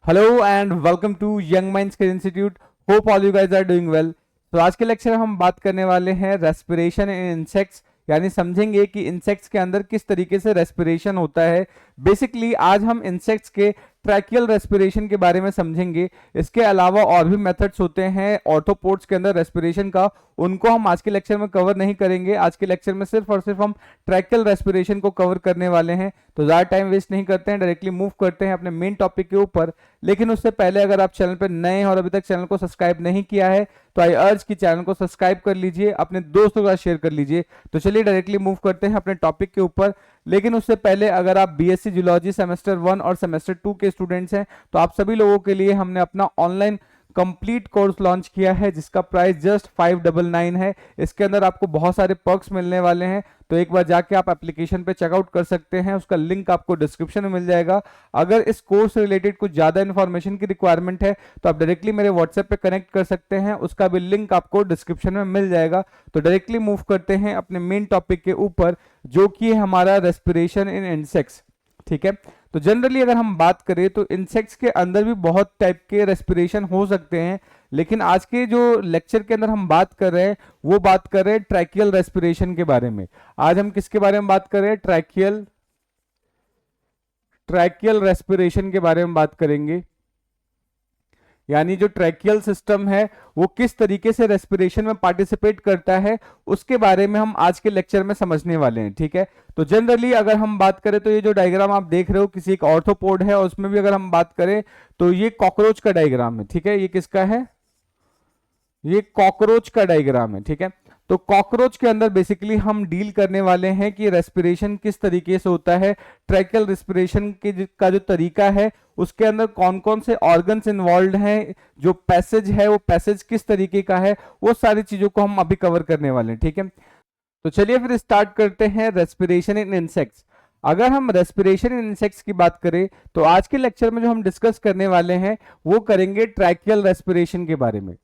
Hello and welcome to Young Minds Care Institute. Hope all you guys are doing well. तो आज के lecture में हम बात करने वाले हैं रेस्पिरेशन इन इंसेक्ट्स, यानी समझेंगे कि इंसेक्ट्स के अंदर किस तरीके से रेस्पिरेशन होता है। बेसिकली आज हम इंसेक्ट्स के ट्रैकियल रेस्पिरेशन के बारे में समझेंगे। इसके अलावा और भी मेथड्स होते हैं ऑर्थोपोड्स के अंदर रेस्पिरेशन का, उनको हम आज के लेक्चर में कवर नहीं करेंगे। आज के लेक्चर में सिर्फ और सिर्फ हम ट्रैकियल रेस्पिरेशन को कवर करने वाले हैं। तो ज़्यादा टाइम वेस्ट नहीं करते हैं, डायरेक्टली मूव करते हैं अपने मेन टॉपिक के ऊपर। लेकिन उससे पहले अगर आप चैनल पर नए हैं और अभी तक चैनल को सब्सक्राइब नहीं किया है तो आई अर्ज कि चैनल को सब्सक्राइब कर लीजिए, अपने दोस्तों के साथ शेयर कर लीजिए। तो चलिए डायरेक्टली मूव करते हैं अपने टॉपिक के ऊपर। लेकिन उससे पहले अगर आप बीएससी जूलॉजी सेमेस्टर 1 और सेमेस्टर 2 के स्टूडेंट्स हैं तो आप सभी लोगों के लिए हमने अपना ऑनलाइन कंप्लीट कोर्स लॉन्च किया है जिसका प्राइस जस्ट 599 है। इसके अंदर आपको बहुत सारे पर्क्स मिलने वाले हैं, तो एक बार जाके आप एप्लीकेशन पे चेकआउट कर सकते हैं। उसका लिंक आपको डिस्क्रिप्शन में मिल जाएगा। अगर इस कोर्स से रिलेटेड कुछ ज़्यादा इन्फॉर्मेशन की रिक्वायरमेंट है तो आप डायरेक्टली मेरे व्हाट्सएप पे कनेक्ट कर सकते हैं, उसका भी लिंक आपको डिस्क्रिप्शन में मिल जाएगा। तो डायरेक्टली मूव करते हैं अपने मेन टॉपिक के ऊपर, जो कि है हमारा रेस्पिरेशन इन इंसेक्ट्स। ठीक है, तो जनरली अगर हम बात करें तो इंसेक्ट्स के अंदर भी बहुत टाइप के रेस्पिरेशन हो सकते हैं, लेकिन आज के जो लेक्चर के अंदर हम बात कर रहे हैं वो बात कर रहे हैं ट्रैकियल रेस्पिरेशन के बारे में। आज हम किसके बारे में बात कर रहे हैं? ट्रैकियल रेस्पिरेशन के बारे में बात करेंगे। यानी जो ट्रैकियल सिस्टम है वो किस तरीके से रेस्पिरेशन में पार्टिसिपेट करता है उसके बारे में हम आज के लेक्चर में समझने वाले हैं। ठीक है, तो जनरली अगर हम बात करें तो ये जो डायग्राम आप देख रहे हो किसी एक ऑर्थोपोड है, और उसमें भी अगर हम बात करें तो ये कॉकरोच का डायग्राम है। ठीक है, ये किसका है? ये कॉकरोच का डायग्राम है। ठीक है, तो कॉकरोच के अंदर बेसिकली हम डील करने वाले हैं कि रेस्पिरेशन किस तरीके से होता है। ट्रैकियल रेस्पिरेशन का जो तरीका है उसके अंदर कौन कौन से ऑर्गन्स इन्वॉल्व हैं, जो पैसेज है वो पैसेज किस तरीके का है, वो सारी चीजों को हम अभी कवर करने वाले हैं। ठीक है, तो चलिए फिर स्टार्ट करते हैं रेस्पिरेशन इन इंसेक्ट्स। अगर हम रेस्पिरेशन इन इंसेक्ट्स की बात करें तो आज के लेक्चर में जो हम डिस्कस करने वाले हैं वो करेंगे ट्रैकियल रेस्पिरेशन के बारे में।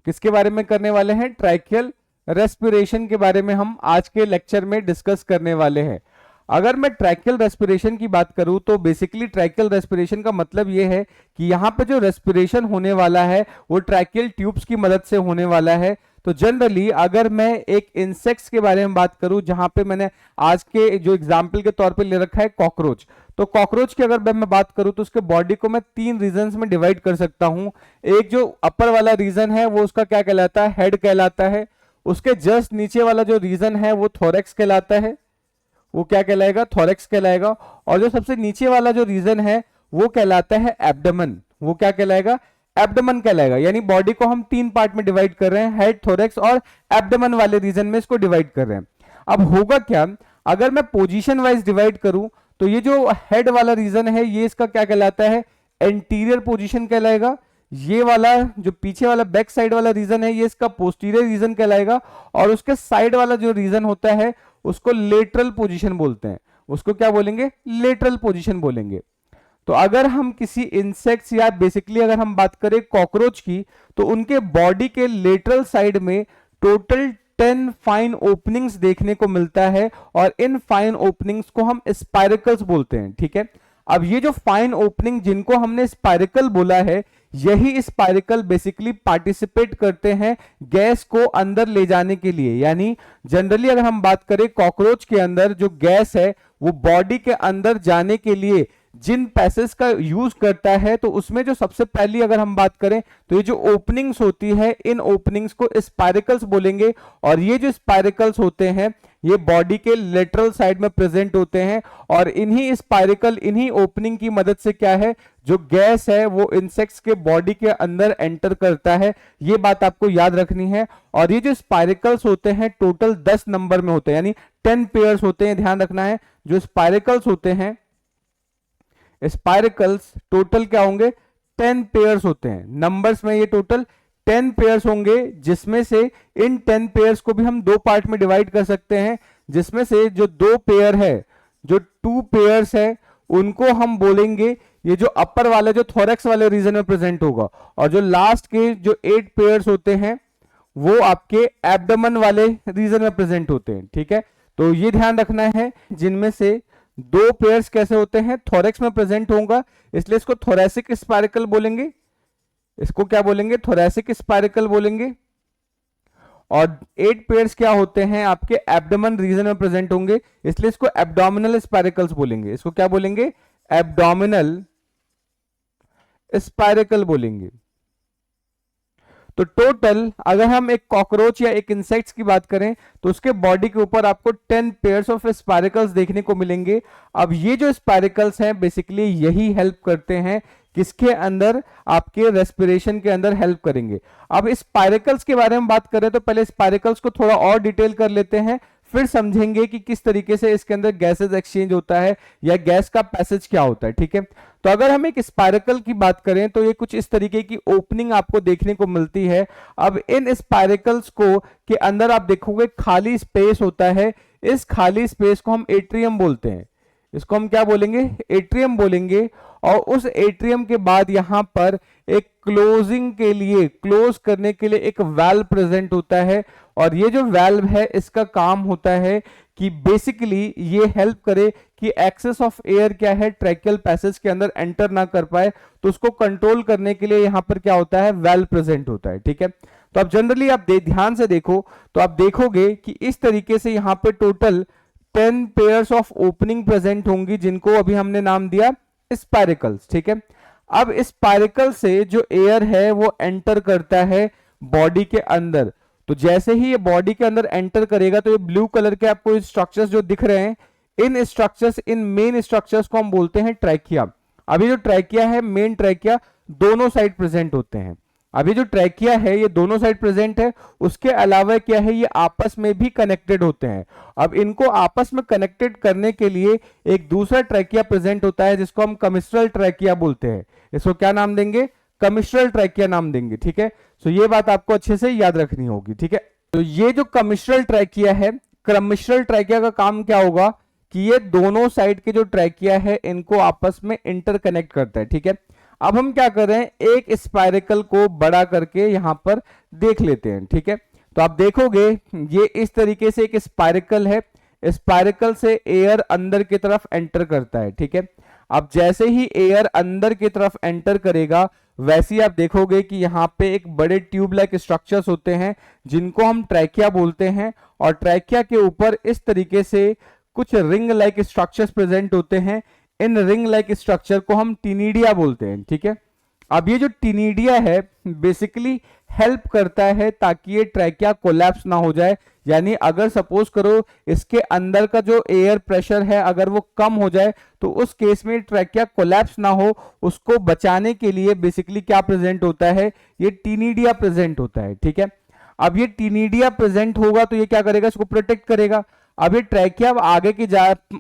किसके बारे में करने वाले हैं? ट्रैकियल रेस्पिरेशन के बारे में हम आज के लेक्चर में डिस्कस करने वाले हैं। अगर मैं ट्रैकियल रेस्पिरेशन की बात करूं तो बेसिकली ट्रैकियल रेस्पिरेशन का मतलब यह है कि यहां पे जो रेस्पिरेशन होने वाला है वो ट्रैकियल ट्यूब्स की मदद से होने वाला है। तो जनरली अगर मैं एक इंसेक्ट्स के बारे में बात करूं, जहां पे मैंने आज के जो एग्जाम्पल के तौर पे ले रखा है कॉकरोच, तो कॉकरोच की अगर मैं बात करूं तो उसके बॉडी को मैं 3 रीजन्स में डिवाइड कर सकता हूं। एक जो अपर वाला रीजन है वो उसका क्या कहलाता है? हेड कहलाता है। उसके जस्ट नीचे वाला जो रीजन है वो थोरेक्स कहलाता है। वो क्या कहलाएगा? थोरेक्स कहलाएगा। और जो सबसे नीचे वाला जो रीजन है वो कहलाता है एब्डोमेन। वो क्या कहलाएगा? एब्डोमेन कहलाएगा। यानी बॉडी को हम 3 पार्ट में डिवाइड कर रहे हैं, हेड, थोरेक्स और एब्डोमेन वाले रीजन में इसको डिवाइड कर रहे हैं। अब होगा क्या, अगर मैं पोजीशन वाइज डिवाइड करूं तो ये जो हेड वाला रीजन है ये इसका क्या कहलाता है? एंटीरियर पोजीशन कहलाएगा। ये वाला जो पीछे वाला बैक साइड वाला रीजन है ये इसका पोस्टीरियर रीजन कहलाएगा। और उसके साइड वाला जो रीजन होता है उसको लेटरल पोजीशन बोलते हैं। उसको क्या बोलेंगे? लेटरल पोजीशन बोलेंगे। तो अगर हम किसी इंसेक्ट्स या बेसिकली अगर हम बात करें कॉकरोच की तो उनके बॉडी के लेटरल साइड में टोटल 10 फाइन ओपनिंग्स देखने को मिलता है, और इन फाइन ओपनिंग्स को हम स्पाइरकल्स बोलते हैं। ठीक है, अब ये जो फाइन ओपनिंग जिनको हमने स्पाइरकल बोला है, यही स्पाइरकल बेसिकली पार्टिसिपेट करते हैं गैस को अंदर ले जाने के लिए। यानी जनरली अगर हम बात करें कॉकरोच के अंदर जो गैस है वो बॉडी के अंदर जाने के लिए जिन पैसेज का यूज करता है, तो उसमें जो सबसे पहली अगर हम बात करें तो ये जो ओपनिंग्स होती है इन ओपनिंग्स को स्पाइरकल्स बोलेंगे। और ये जो स्पाइरकल्स होते हैं ये बॉडी के लेटरल साइड में प्रेजेंट होते हैं, और इन्हीं स्पाइरकल इन्हीं ओपनिंग की मदद से क्या है, जो गैस है वो इंसेक्ट्स के बॉडी के अंदर एंटर करता है। ये बात आपको याद रखनी है। और ये जो स्पाइरकल्स होते हैं टोटल 10 नंबर में होते हैं, यानी 10 पेयर्स होते हैं, ध्यान रखना है। जो स्पाइरकल्स होते हैं, स्पाइरकल्स टोटल क्या होंगे? 10 पेयर्स होते हैं। नंबर्स में ये टोटल 10 पेयर्स होंगे, जिसमें से इन 10 पेयर्स को भी हम 2 पार्ट में डिवाइड कर सकते हैं। जिसमें से जो 2 पेयर है, जो 2 पेयर्स है, उनको हम बोलेंगे ये जो अपर वाले जो थोरेक्स वाले रीजन में प्रेजेंट होगा, और जो लास्ट के जो 8 पेयर्स होते हैं वो आपके एब्डोमेन वाले रीजन में प्रेजेंट होते हैं। ठीक है, तो ये ध्यान रखना है, जिनमें से दो पेयर्स कैसे होते हैं, थोरैक्स में प्रेजेंट होगा, इसलिए इसको थोरैसिक स्पाइरकल बोलेंगे, इसको क्या बोलेंगे, थोरैसिक स्पाइरकल बोलेंगे। और 8 पेयर्स क्या होते हैं, आपके एब्डोमेन रीजन में प्रेजेंट होंगे, इसलिए इसको एब्डोमिनल स्पाइरकल्स बोलेंगे। इसको क्या बोलेंगे, एब्डोमिनल स्पाइरकल बोलेंगे। तो टोटल अगर हम एक कॉकरोच या एक इंसेक्ट्स की बात करें तो उसके बॉडी के ऊपर आपको 10 पेयर्स ऑफ स्पाइरकल्स देखने को मिलेंगे। अब ये जो स्पाइरकल्स हैं बेसिकली यही हेल्प करते हैं किसके अंदर, आपके रेस्पिरेशन के अंदर हेल्प करेंगे। अब स्पाइरकल्स के बारे में बात करें तो पहले स्पाइरकल्स को थोड़ा और डिटेल कर लेते हैं, फिर समझेंगे कि किस तरीके से इसके अंदर गैसेस एक्सचेंज होता है या गैस का पैसेज क्या होता है। ठीक है, तो अगर हम एक स्पाइरकल की बात करें तो ये कुछ इस तरीके की ओपनिंग आपको देखने को मिलती है। अब इन स्पाइरकल्स को के अंदर आप देखोगे खाली स्पेस होता है, इस खाली स्पेस को हम एट्रियम बोलते हैं। इसको हम क्या बोलेंगे, एट्रियम बोलेंगे। और उस एट्रियम के बाद यहां पर एक क्लोजिंग के लिए, क्लोज करने के लिए एक वाल्व प्रेजेंट होता है। और ये जो वाल्व है इसका काम होता है कि बेसिकली ये हेल्प करे कि एक्सेस ऑफ एयर क्या है, ट्रैकियल पैसेज के अंदर एंटर ना कर पाए, तो उसको कंट्रोल करने के लिए यहां पर क्या होता है, वाल्व प्रेजेंट होता है। ठीक है, तो अब जनरली आप ध्यान से देखो तो आप देखोगे कि इस तरीके से यहां पे total 10 pairs of opening present होंगी, जिनको अभी हमने नाम दिया स्पाइरकल्स। ठीक है, अब स्पाइरकल से जो एयर है वो एंटर करता है बॉडी के अंदर। तो जैसे ही ये बॉडी के अंदर एंटर करेगा तो ये ब्लू कलर के आपको स्ट्रक्चर्स जो दिख रहे हैं, इन स्ट्रक्चर्स, इन मेन स्ट्रक्चर्स को हम बोलते हैं ट्रैकिया। अभी जो ट्रैकिया है, मेन ट्रैकिया दोनों साइड प्रेजेंट होते हैं। अभी जो ट्रैकिया है ये दोनों साइड प्रेजेंट है, उसके अलावा क्या है, ये आपस में भी कनेक्टेड होते हैं। अब इनको आपस में कनेक्टेड करने के लिए एक दूसरा ट्रैकिया प्रेजेंट होता है जिसको हम कमिस्ट्रल ट्रैकिया बोलते हैं। इसको क्या नाम देंगे, कमिस्ट्रल ट्रैकिया नाम देंगे। ठीक है, सो ये बात आपको अच्छे से याद रखनी होगी। ठीक है, तो ये जो कमिस्ट्रल ट्रैकिया है, कमिस्ट्रल ट्रैकिया का काम क्या होगा कि ये दोनों साइड के जो ट्रैकिया है इनको आपस में इंटरकनेक्ट करता है। ठीक है, अब हम क्या कर रहे हैं, एक स्पाइरकल को बड़ा करके यहां पर देख लेते हैं। ठीक है, तो आप देखोगे ये इस तरीके से एक स्पाइरकल है, स्पाइरकल से एयर अंदर की तरफ एंटर करता है। ठीक है, अब जैसे ही एयर अंदर की तरफ एंटर करेगा वैसे ही आप देखोगे कि यहाँ पे एक बड़े ट्यूब लाइक स्ट्रक्चर्स होते हैं जिनको हम ट्रैकिया बोलते हैं। और ट्रैकिया के ऊपर इस तरीके से कुछ रिंग लाइक स्ट्रक्चर्स प्रेजेंट होते हैं, इन रिंग लाइक स्ट्रक्चर को हम टिनिडिया बोलते हैं। ठीक है, अब ये जो टिनिडिया है बेसिकली हेल्प करता है ताकि ये ट्रैकिया कोलैप्स ना हो जाए। यानी अगर सपोज करो इसके अंदर का जो एयर प्रेशर है अगर वो कम हो जाए तो उस केस में ट्रैकिया कोलैप्स ना हो, उसको बचाने के लिए बेसिकली क्या प्रेजेंट होता है, ये टिनिडिया प्रेजेंट होता है। ठीक है, अब ये टिनिडिया प्रेजेंट होगा तो ये क्या करेगा, इसको प्रोटेक्ट करेगा। अब ये ट्रैकिया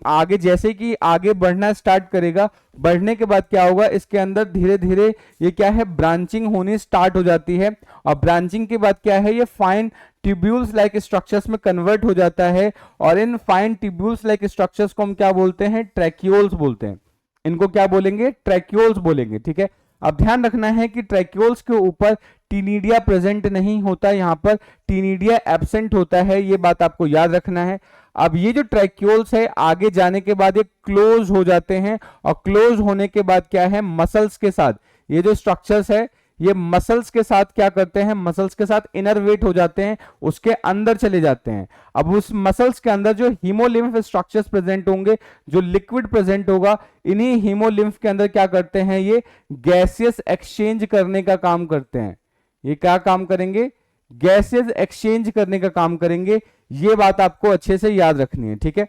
आगे जैसे कि आगे बढ़ना स्टार्ट करेगा, बढ़ने के बाद क्या होगा, इसके अंदर धीरे धीरे ये क्या है, ब्रांचिंग होनी स्टार्ट हो जाती है। और ब्रांचिंग के बाद क्या है, ये फाइन ट्यूब्यूल्स लाइक स्ट्रक्चर्स में कन्वर्ट हो जाता है। और in fine tubules like structures को हम क्या बोलते हैं, ट्रैक्यूल्स बोलते हैं। इनको क्या बोलेंगे, ट्रैक्यूल्स बोलेंगे। ठीक है, अब ध्यान रखना है कि ट्रैक्यूल्स के ऊपर टिनिडिया प्रेजेंट नहीं होता, यहां पर टिनिडिया एब्सेंट होता है, ये बात आपको याद रखना है। अब ये जो ट्रैक्यूल्स है आगे जाने के बाद ये क्लोज हो जाते हैं, और क्लोज होने के बाद क्या है, मसल्स के साथ ये जो स्ट्रक्चर्स है ये मसल्स के साथ क्या करते हैं, मसल्स के साथ इनरवेट हो जाते हैं, उसके अंदर चले जाते हैं। अब उस मसल्स के अंदर जो हीमोलिम्फ स्ट्रक्चर्स प्रेजेंट होंगे, जो लिक्विड प्रेजेंट होगा, इन्हीं हीमोलिम्फ के अंदर क्या करते हैं, ये गैसियस एक्सचेंज करने का काम करते हैं। ये क्या काम करेंगे, गैसेस एक्सचेंज करने का काम करेंगे। ये बात आपको अच्छे से याद रखनी है। ठीक है,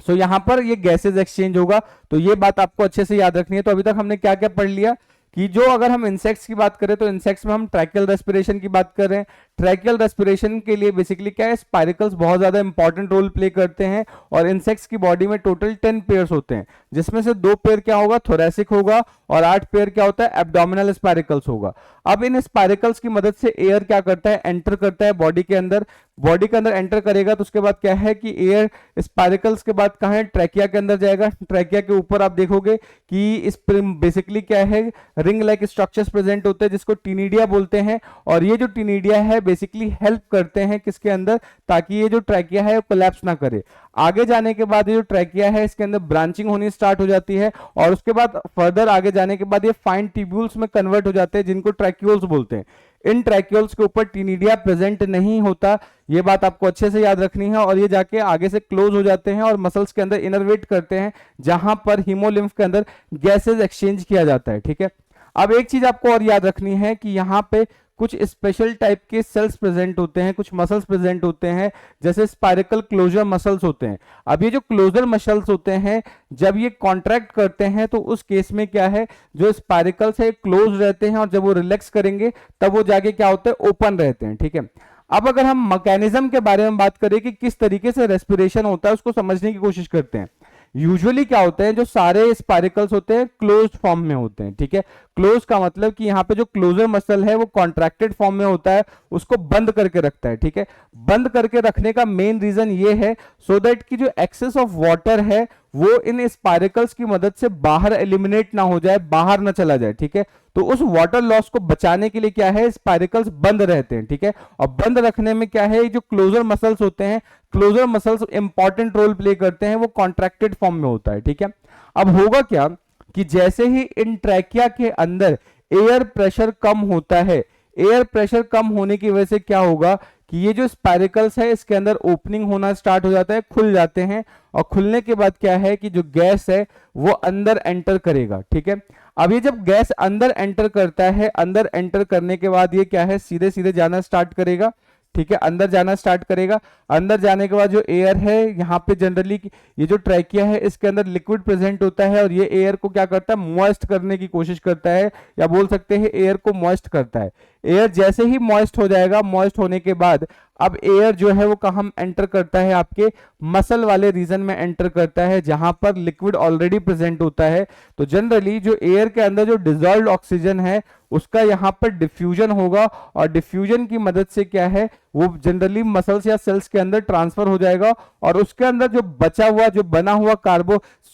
सो यहां पर ये गैसेस एक्सचेंज होगा, तो ये बात आपको अच्छे से याद रखनी है। तो अभी तक हमने क्या क्या पढ़ लिया कि जो अगर हम इंसेक्ट्स की बात करें तो इंसेक्ट्स में हम ट्रैकियल रेस्पिरेशन की बात कर रहे हैं। ट्रैकियल रेस्पिरेशन के लिए बेसिकली क्या है, स्पाइरकल्स बहुत ज्यादा इंपॉर्टेंट रोल प्ले करते हैं। और इंसेक्ट्स की बॉडी में टोटल 10 पेयर्स होते हैं, जिसमें से 2 पेयर क्या होगा, थोरैसिक होगा, और 8 पेयर क्या होता है, एब्डोमिनल स्पाइरकल्स होगा। अब इन स्पाइरकल्स की मदद से एयर क्या करता है, एंटर करता है बॉडी के अंदर। बॉडी के अंदर एंटर करेगा तो उसके बाद क्या है कि एयर स्पाइरकल्स के बाद कहाँ है, ट्रैकिया के अंदर जाएगा। ट्रैकिया के ऊपर आप देखोगे कि इस बेसिकली क्या है, रिंग लाइक स्ट्रक्चर्स प्रेजेंट होते हैं जिसको टिनिडिया बोलते हैं। और ये जो टिनिडिया है बेसिकली हेल्प करते हैं किसके अंदर, ताकि ये जो ट्रैकिया है वो कोलैप्स ना करे। आगे जाने के बाद ये जो ट्रैकिया है इसके अंदर ब्रांचिंग होनी स्टार्ट हो जाती है और उसके बाद फर्दर आगे जाने के बाद ये फाइन ट्यूब्यूल्स में कन्वर्ट हो जाते हैं जिनको ट्रैक्यूल्स बोलते हैं। इन ट्रैक्यूल्स के ऊपर टिनिडिया प्रेजेंट नहीं होता, ये बात आपको अच्छे से याद रखनी है। और ये जाके आगे से क्लोज हो जाते हैं और मसल्स के अंदर इनरवेट करते हैं जहां पर हीमोलिम्फ के अंदर गैसेज एक्सचेंज किया जाता है, ठीक है। अब एक चीज आपको और याद रखनी है कि यहाँ पे कुछ स्पेशल टाइप के सेल्स प्रेजेंट होते हैं, कुछ मसल्स प्रेजेंट होते हैं जैसे स्पाइरकल क्लोजर मसल्स होते हैं। अब ये जो क्लोजर मसल्स होते हैं जब ये कॉन्ट्रैक्ट करते हैं तो उस केस में क्या है, जो स्पाइरकल्स है क्लोज रहते हैं और जब वो रिलैक्स करेंगे तब वो जाके क्या होते हैं, ओपन रहते हैं, ठीक है। अब अगर हम मैकेनिज्म के बारे में बात करें कि किस तरीके से रेस्पिरेशन होता है उसको समझने की कोशिश करते हैं। यूजुअली क्या होता है, जो सारे स्पाइरकल्स होते हैं क्लोज फॉर्म में होते हैं, ठीक है। क्लोज का मतलब कि यहाँ पे जो क्लोजर मसल है वो कॉन्ट्रैक्टेड फॉर्म में होता है, उसको बंद करके रखता है, ठीक है। बंद करके रखने का मेन रीजन ये है सो दैट कि जो एक्सेस ऑफ वाटर है वो इन स्पाइरकल्स की मदद से बाहर एलिमिनेट ना हो जाए, बाहर ना चला जाए, ठीक है। तो उस वाटर लॉस को बचाने के लिए क्या है, स्पाइरकल्स बंद रहते हैं, ठीक है। और बंद रखने में क्या है, जो क्लोजर मसल्स होते हैं, closure muscles important role play करते हैं, वो कॉन्ट्रैक्टेड फॉर्म में होता है, ठीक है। अब होगा क्या कि जैसे ही इन ट्रैकिया के अंदर एयर प्रेशर कम होता है, एयर प्रेशर कम होने की वजह से क्या होगा कि ये जो स्पाइरकल्स है इसके अंदर ओपनिंग होना स्टार्ट हो जाता है, खुल जाते हैं। और खुलने के बाद क्या है कि जो गैस है वो अंदर एंटर करेगा, ठीक है। अब ये जब गैस अंदर एंटर करता है, अंदर एंटर करने के बाद ये क्या है, सीधे सीधे जाना स्टार्ट करेगा, ठीक है, अंदर जाना स्टार्ट करेगा। अंदर जाने के बाद जो एयर है यहाँ पे जनरली ये जो ट्रैकिया है इसके अंदर लिक्विड प्रेजेंट होता है और ये एयर को क्या करता है, मॉइस्ट करने की कोशिश करता है, या बोल सकते हैं एयर को मॉइस्ट करता है। एयर जैसे ही मॉइस्ट हो जाएगा, मॉइस्ट होने के बाद अब एयर जो है वो कहाँ एंटर करता है, आपके मसल वाले रीजन में एंटर करता है जहां पर लिक्विड ऑलरेडी प्रेजेंट होता है। तो जनरली जो एयर के अंदर जो डिसॉल्व्ड ऑक्सीजन है उसका यहाँ पर डिफ्यूजन होगा और डिफ्यूजन की मदद से क्या है, वो जनरली मसल्स या सेल्स के अंदर ट्रांसफर हो जाएगा और उसके अंदर जो बचा हुआ, जो बना हुआ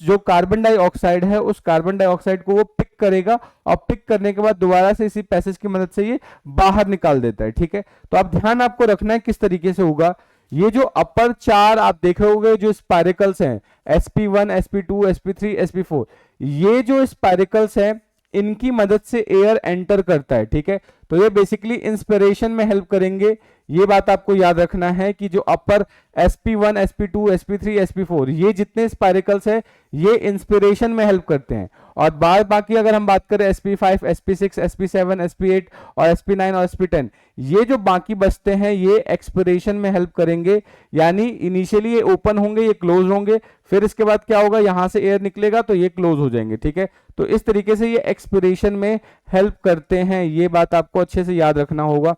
जो कार्बन डाइऑक्साइड है, उस कार्बन डाइऑक्साइड को वो पिक करेगा और पिक करने के बाद दोबारा से इसी पैसेज की मदद से ये बाहर निकाल देता है, ठीक है। तो आप ध्यान आपको रखना है किस तरीके से होगा। ये जो अपर चार आप देखोगे जो स्पाइरकल्स हैं, sp1 sp2 sp3 sp4, ये जो स्पाइरकल्स हैं इनकी मदद से एयर एंटर करता है, ठीक है। तो ये बेसिकली इंस्पिरेशन में हेल्प करेंगे। ये बात आपको याद रखना है कि जो अपर sp1 sp2 sp3 sp4 ये जितने स्पाइरकल्स है ये इंस्पिरेशन में हेल्प करते हैं। और बाद बाकी अगर हम बात करें sp5 sp6 sp7 sp8 और sp9 और sp10, ये जो बाकी बचते हैं ये एक्सपिरेशन में हेल्प करेंगे। यानी इनिशियली ये ओपन होंगे, ये क्लोज होंगे, फिर इसके बाद क्या होगा, यहां से एयर निकलेगा तो ये क्लोज हो जाएंगे, ठीक है। तो इस तरीके से ये एक्सपिरेशन में हेल्प करते हैं, ये बात आपको अच्छे से याद रखना होगा।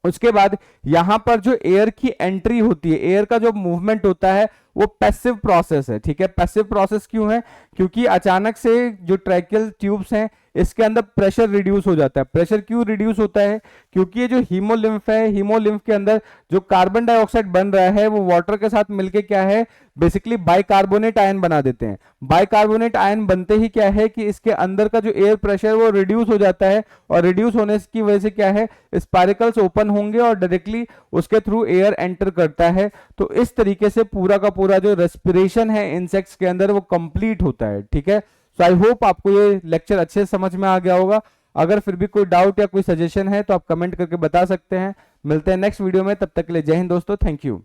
उसके बाद यहां पर जो एयर की एंट्री होती है, एयर का जो मूवमेंट होता है वो पैसिव प्रोसेस है, ठीक है। पैसिव प्रोसेस क्यों है, क्योंकि अचानक से जो ट्रैकियल ट्यूब्स हैं इसके अंदर प्रेशर रिड्यूस हो जाता है। प्रेशर क्यों रिड्यूस होता है, क्योंकि ये जो हीमोलिम्फ है, हीमोलिम्फ के अंदर जो कार्बन डाइऑक्साइड बन रहा है वो वाटर के साथ मिलके क्या है, बेसिकली बाइकार्बोनेट आयन बना देते हैं। बाइकार्बोनेट आयन बनते ही क्या है कि इसके अंदर का जो एयर प्रेशर वो रिड्यूस हो जाता है और रिड्यूस होने की वजह से क्या है, स्पाइरकल्स ओपन होंगे और डायरेक्टली उसके थ्रू एयर एंटर करता है। तो इस तरीके से पूरा का पूरा जो रेस्पिरेशन है इंसेक्ट्स के अंदर वो कंप्लीट होता है, ठीक है। सो आई होप आपको ये लेक्चर अच्छे से समझ में आ गया होगा। अगर फिर भी कोई डाउट या कोई सजेशन है तो आप कमेंट करके बता सकते हैं। मिलते हैं नेक्स्ट वीडियो में, तब तक के लिए जय हिंद दोस्तों, थैंक यू।